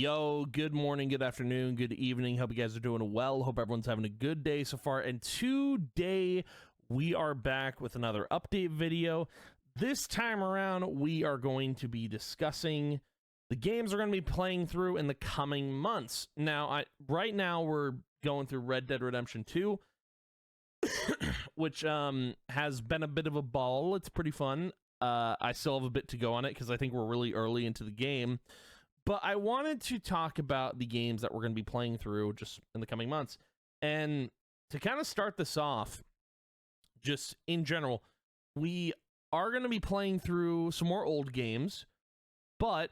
Yo, good morning, good afternoon, good evening. Hope you guys are doing well. Hope everyone's having a good day so far. And today we are back with another update video. This time around, we are going to be discussing the games we're going to be playing through in the coming months. Now, right now we're going through Red Dead Redemption 2, which has been a bit of a ball. It's pretty fun. I still have a bit to go on it because I think we're really early into the game. But I wanted to talk about the games that we're going to be playing through just in the coming months. And to kind of start this off, just in general, we are going to be playing through some more old games, but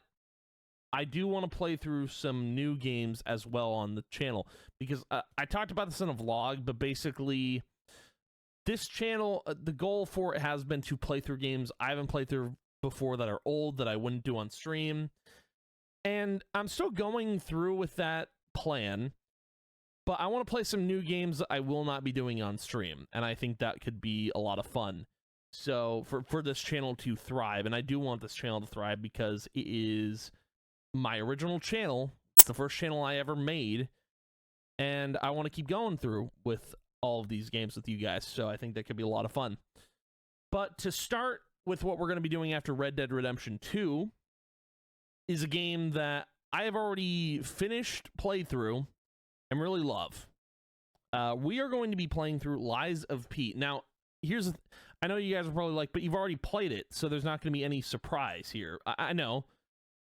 I do want to play through some new games as well on the channel. Because I talked about this in a vlog, but basically this channel, the goal for it has been to play through games I haven't played through before that are old, that I wouldn't do on stream. And I'm still going through with that plan, but I want to play some new games that I will not be doing on stream, and I think that could be a lot of fun. So for this channel to thrive, and I do want this channel to thrive because it is my original channel. It's the first channel I ever made, and I want to keep going through with all of these games with you guys, so I think that could be a lot of fun. But to start with what we're going to be doing after Red Dead Redemption 2, is a game that I have already finished playthrough and really love. We are going to be playing through Lies of P. Now, I know you guys are probably like, but you've already played it, so there's not going to be any surprise here. I know,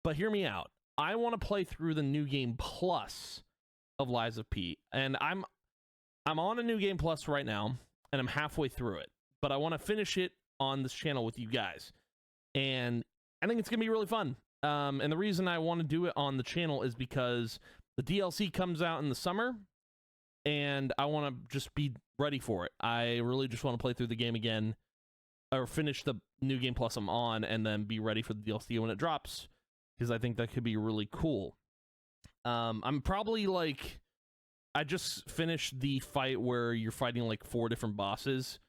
but hear me out. I want to play through the New Game Plus of Lies of P, and I'm on a New Game Plus right now, and I'm halfway through it, but I want to finish it on this channel with you guys, and I think it's going to be really fun. And the reason I want to do it on the channel is because the DLC comes out in the summer, and I want to just be ready for it. I really just want to play through the game again, or finish the New Game Plus I'm on, and then be ready for the DLC when it drops, because I think that could be really cool. I'm probably like, I just finished the fight where you're fighting like 4 different bosses.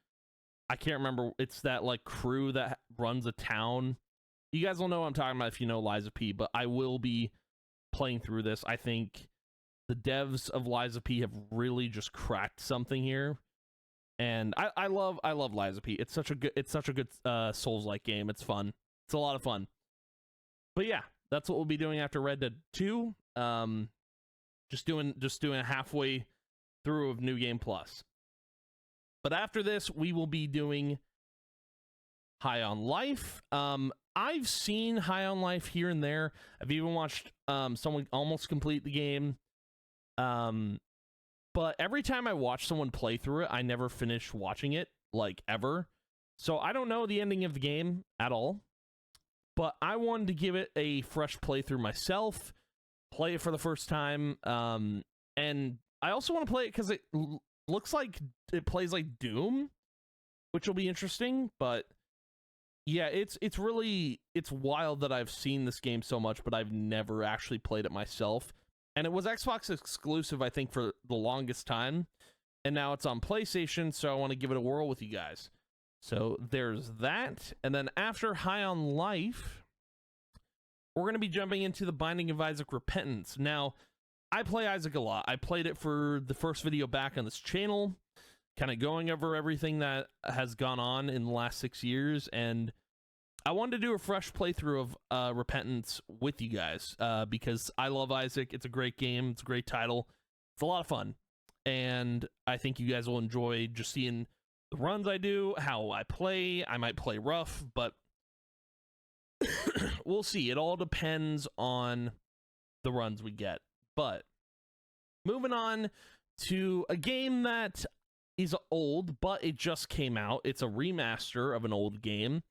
I can't remember. It's that like crew that runs a town. You guys will know what I'm talking about if you know Lies of P, but I will be playing through this. I think the devs of Lies of P have really just cracked something here, and I love Lies of P. It's such a good Souls-like game. It's fun. It's a lot of fun. But yeah, that's what we'll be doing after Red Dead 2. Just doing a halfway through of New Game Plus. But after this, we will be doing High on Life. I've seen High on Life here and there. I've even watched someone almost complete the game. But every time I watch someone play through it, I never finish watching it, like, ever. So I don't know the ending of the game at all. But I wanted to give it a fresh playthrough myself, play it for the first time. And I also want to play it because it looks like it plays like Doom, which will be interesting, but yeah, it's wild that I've seen this game so much, but I've never actually played it myself. And it was Xbox exclusive, I think, for the longest time. And now it's on PlayStation, so I want to give it a whirl with you guys. So there's that. And then after High on Life, we're going to be jumping into The Binding of Isaac Repentance. Now, I play Isaac a lot. I played it for the first video back on this channel, kind of going over everything that has gone on in the last 6 years, and I wanted to do a fresh playthrough of Repentance with you guys, because I love Isaac. It's a great game. It's a great title. It's a lot of fun, and I think you guys will enjoy just seeing the runs I do, how I play. I might play rough, but we'll see. It all depends on the runs we get. But moving on to a game that is old, but it just came out. It's a remaster of an old game,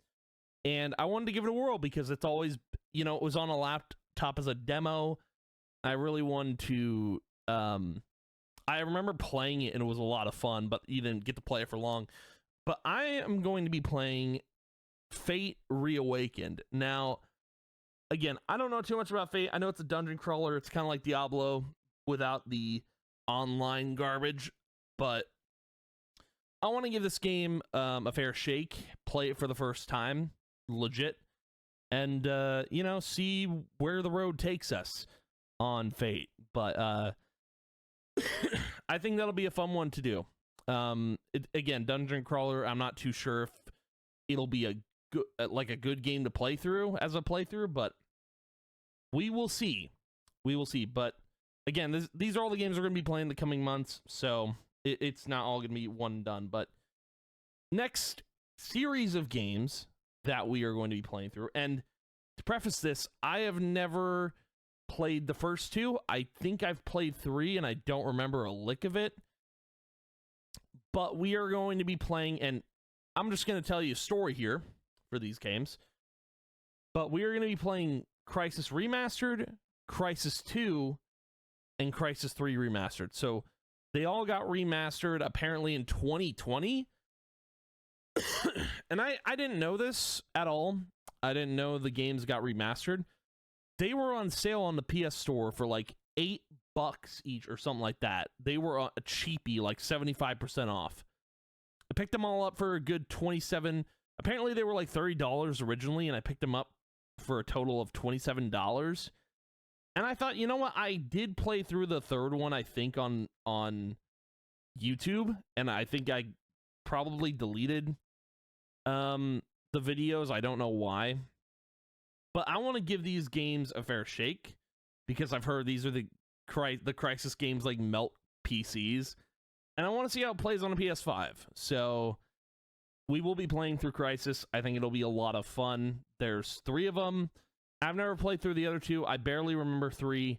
and I wanted to give it a whirl because it's always, you know, it was on a laptop as a demo. I really wanted to, I remember playing it and it was a lot of fun, but you didn't get to play it for long. But I am going to be playing Fate Reawakened. Now, again, I don't know too much about Fate. I know it's a dungeon crawler. It's kind of like Diablo without the online garbage, but I want to give this game a fair shake, play it for the first time, legit, and, you know, see where the road takes us. on Fate, but I think that'll be a fun one to do. Again, dungeon crawler, I'm not too sure if it'll be a good game to play through as a playthrough, but we will see. But again, these are all the games we're going to be playing in the coming months, so it's not all going to be one and done. But next series of games that we are going to be playing through, and to preface this, I have never played the first two. I think I've played 3, and I don't remember a lick of it. But we are going to be playing, and I'm just going to tell you a story here for these games. But we are going to be playing Crysis Remastered, Crysis 2, and Crysis 3 Remastered. So they all got remastered apparently in 2020. And I didn't know this at all. I didn't know the games got remastered. They were on sale on the PS Store for like $8 each or something like that. They were a cheapie, like 75% off. I picked them all up for a good $27. Apparently they were like $30 originally, and I picked them up for a total of $27. And I thought, you know what? I did play through the third one, I think, on YouTube, and I think I probably deleted the videos. I don't know why. But I want to give these games a fair shake, because I've heard these are the Crysis games like melt PCs, and I want to see how it plays on a PS5. So we will be playing through Crysis. I think it'll be a lot of fun. There's 3 of them. I've never played through the other 2. I barely remember 3,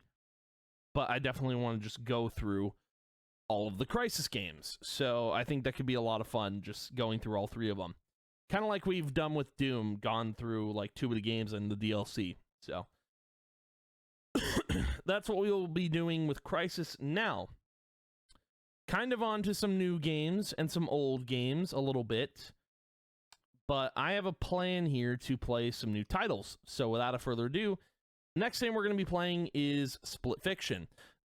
but I definitely want to just go through all of the Crysis games. So I think that could be a lot of fun, just going through all 3 of them. Kind of like we've done with Doom, gone through like 2 of the games and the DLC. So that's what we will be doing with Crysis now. Kind of on to some new games and some old games a little bit. But I have a plan here to play some new titles. So without a further ado, next thing we're going to be playing is Split Fiction.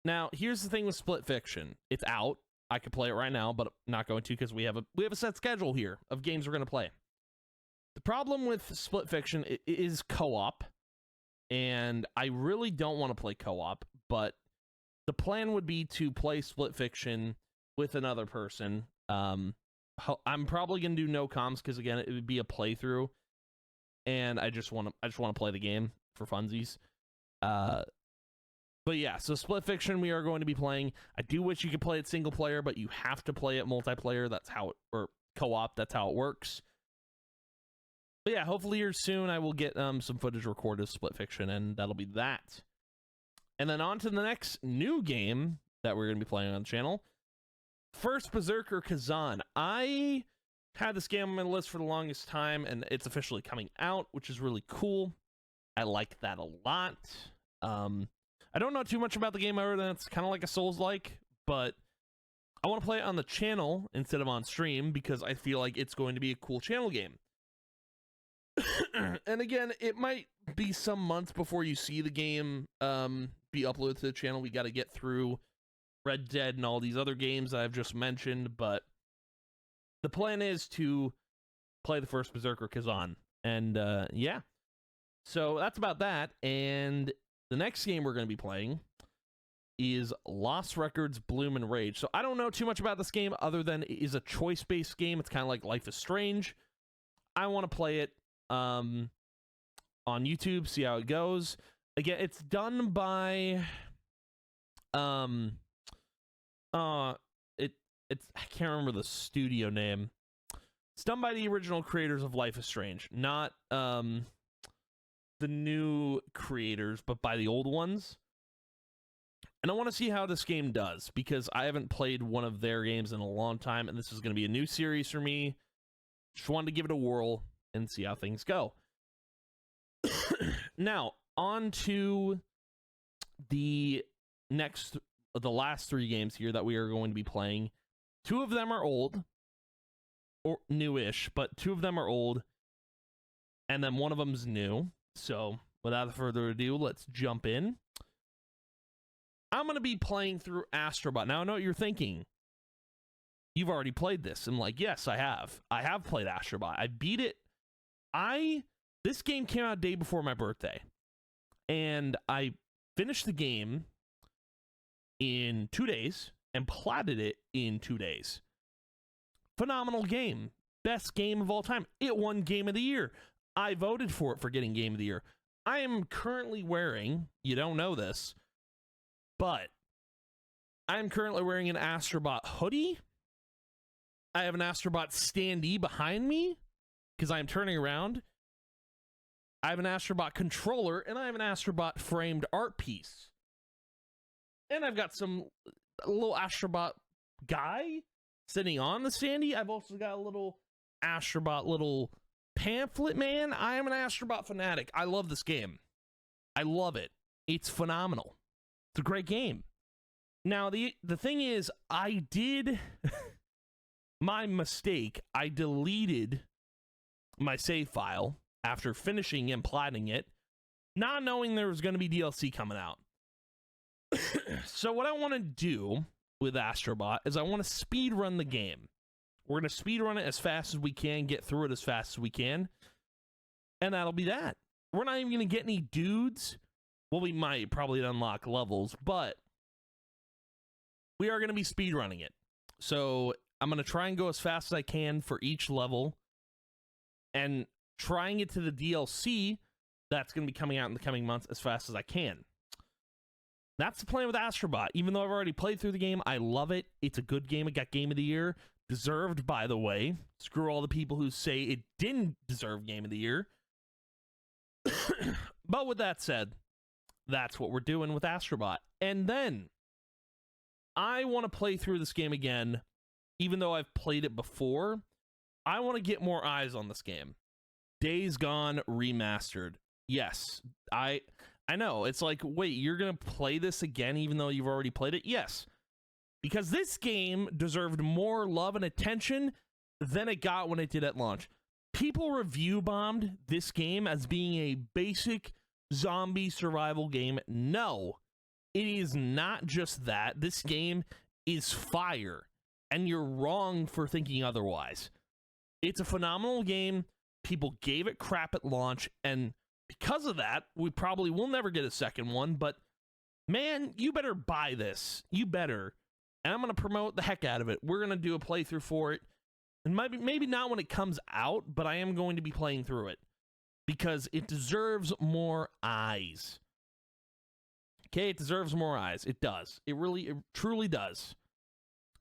Now, here's the thing with Split Fiction. It's out. I could play it right now, but I'm not going to, because we have a set schedule here of games we're going to play. The problem with Split Fiction is co-op, and I really don't want to play co-op, but the plan would be to play Split Fiction with another person. I'm probably going to do no comms, because again, it would be a playthrough, and I just want to play the game for funsies. But yeah, so Split Fiction we are going to be playing. I do wish you could play it single player, but you have to play it multiplayer. That's how it, or co-op, that's how it works. But yeah, hopefully here soon I will get some footage recorded of Split Fiction, and that'll be that. And then on to the next new game that we're going to be playing on the channel. First Berserker Kazan. I had this game on my list for the longest time, and it's officially coming out, which is really cool. I like that a lot. I don't know too much about the game other than it's kind of like a Souls-like, but I want to play it on the channel instead of on stream, because I feel like it's going to be a cool channel game. And again, it might be some months before you see the game be uploaded to the channel. We got to get through Red Dead and all these other games I've just mentioned, but the plan is to play the first Berserker Kazan. And yeah, so that's about that. And the next game we're going to be playing is Lost Records Bloom and Rage. So I don't know too much about this game other than it is a choice-based game. It's kind of like Life is Strange. I want to play it on YouTube, see how it goes. Again, it's done by I can't remember the studio name. It's done by the original creators of Life is Strange, not the new creators, but by the old ones. And I want to see how this game does, because I haven't played one of their games in a long time, and this is going to be a new series for me. Just wanted to give it a whirl and see how things go. Now, on to the last 3 games here that we are going to be playing. 2 of them are old, or newish, but 2 of them are old, and then 1 of them's new. So, without further ado, let's jump in. I'm going to be playing through Astrobot. Now, I know what you're thinking. You've already played this. I'm like, yes, I have. I have played Astrobot. I beat it. This game came out a day before my birthday. And I finished the game in 2 days and platted it in 2 days. Phenomenal game. Best game of all time. It won Game of the Year. I voted for it for getting Game of the Year. I am currently wearing, you don't know this, but I'm currently wearing an Astrobot hoodie. I have an Astrobot standee behind me because I'm turning around. I have an Astrobot controller, and I have an Astrobot framed art piece. And I've got a little Astrobot guy sitting on the standee. I've also got a little Astrobot little pamphlet man. I am an Astrobot fanatic. I love this game. I love it. It's phenomenal. It's a great game. Now, the thing is, I did my mistake. I deleted my save file after finishing and platting it, not knowing there was going to be DLC coming out. So what I want to do with Astrobot is I want to speed run the game. We're going to speed run it as fast as we can, get through it as fast as we can, and that'll be that. We're not even going to get any dudes. Well, we might probably unlock levels, but we are going to be speed running it. So I'm going to try and go as fast as I can for each level, and trying it to the DLC that's going to be coming out in the coming months as fast as I can. That's the plan with Astrobot. Even though I've already played through the game, I love it. It's a good game. It got Game of the Year. Deserved, by the way. Screw all the people who say it didn't deserve Game of the Year. But with that said, that's what we're doing with Astrobot. And then I want to play through this game again, even though I've played it before. I want to get more eyes on this game. Days Gone Remastered. Yes, I know. It's like, wait, you're going to play this again even though you've already played it? Yes. Because this game deserved more love and attention than it got when it did at launch. People review bombed this game as being a basic zombie survival game. No, it is not just that. This game is fire, and you're wrong for thinking otherwise. It's a phenomenal game. People gave it crap at launch, and because of that, we probably will never get a second one, but man, you better buy this. You better. And I'm going to promote the heck out of it. We're going to do a playthrough for it. And maybe not when it comes out, but I am going to be playing through it because it deserves more eyes. Okay, it deserves more eyes. It does. It truly does.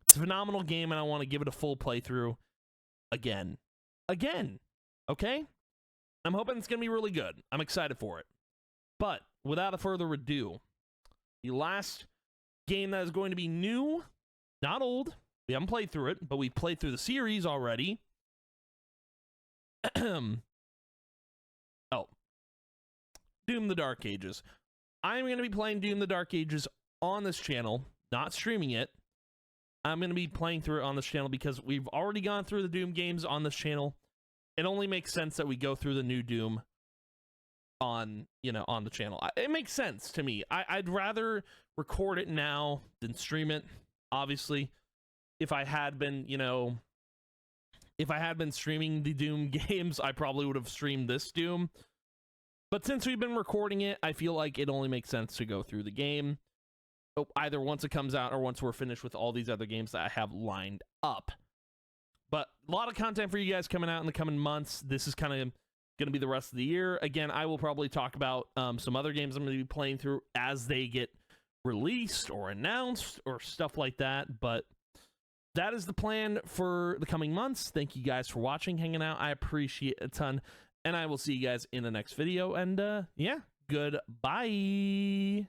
It's a phenomenal game, and I want to give it a full playthrough again. Okay? I'm hoping it's going to be really good. I'm excited for it. But without a further ado, the last game that is going to be new, not old. We haven't played through it, but we played through the series already. Oh. Doom the Dark Ages. I'm going to be playing Doom the Dark Ages on this channel, not streaming it. I'm going to be playing through it on this channel because we've already gone through the Doom games on this channel. It only makes sense that we go through the new Doom on the channel. It makes sense to me. I'd rather record it now than stream it. Obviously, if I had been streaming the Doom games, I probably would have streamed this Doom. But since we've been recording it, I feel like it only makes sense to go through the game either once it comes out or once we're finished with all these other games that I have lined up. But a lot of content for you guys coming out in the coming months. This is kind of going to be the rest of the year. Again, I will probably talk about some other games I'm going to be playing through as they get released or announced or stuff like that. But that is the plan for the coming months. Thank you guys for watching, hanging out. I appreciate it a ton. And I will see you guys in the next video. And yeah, goodbye.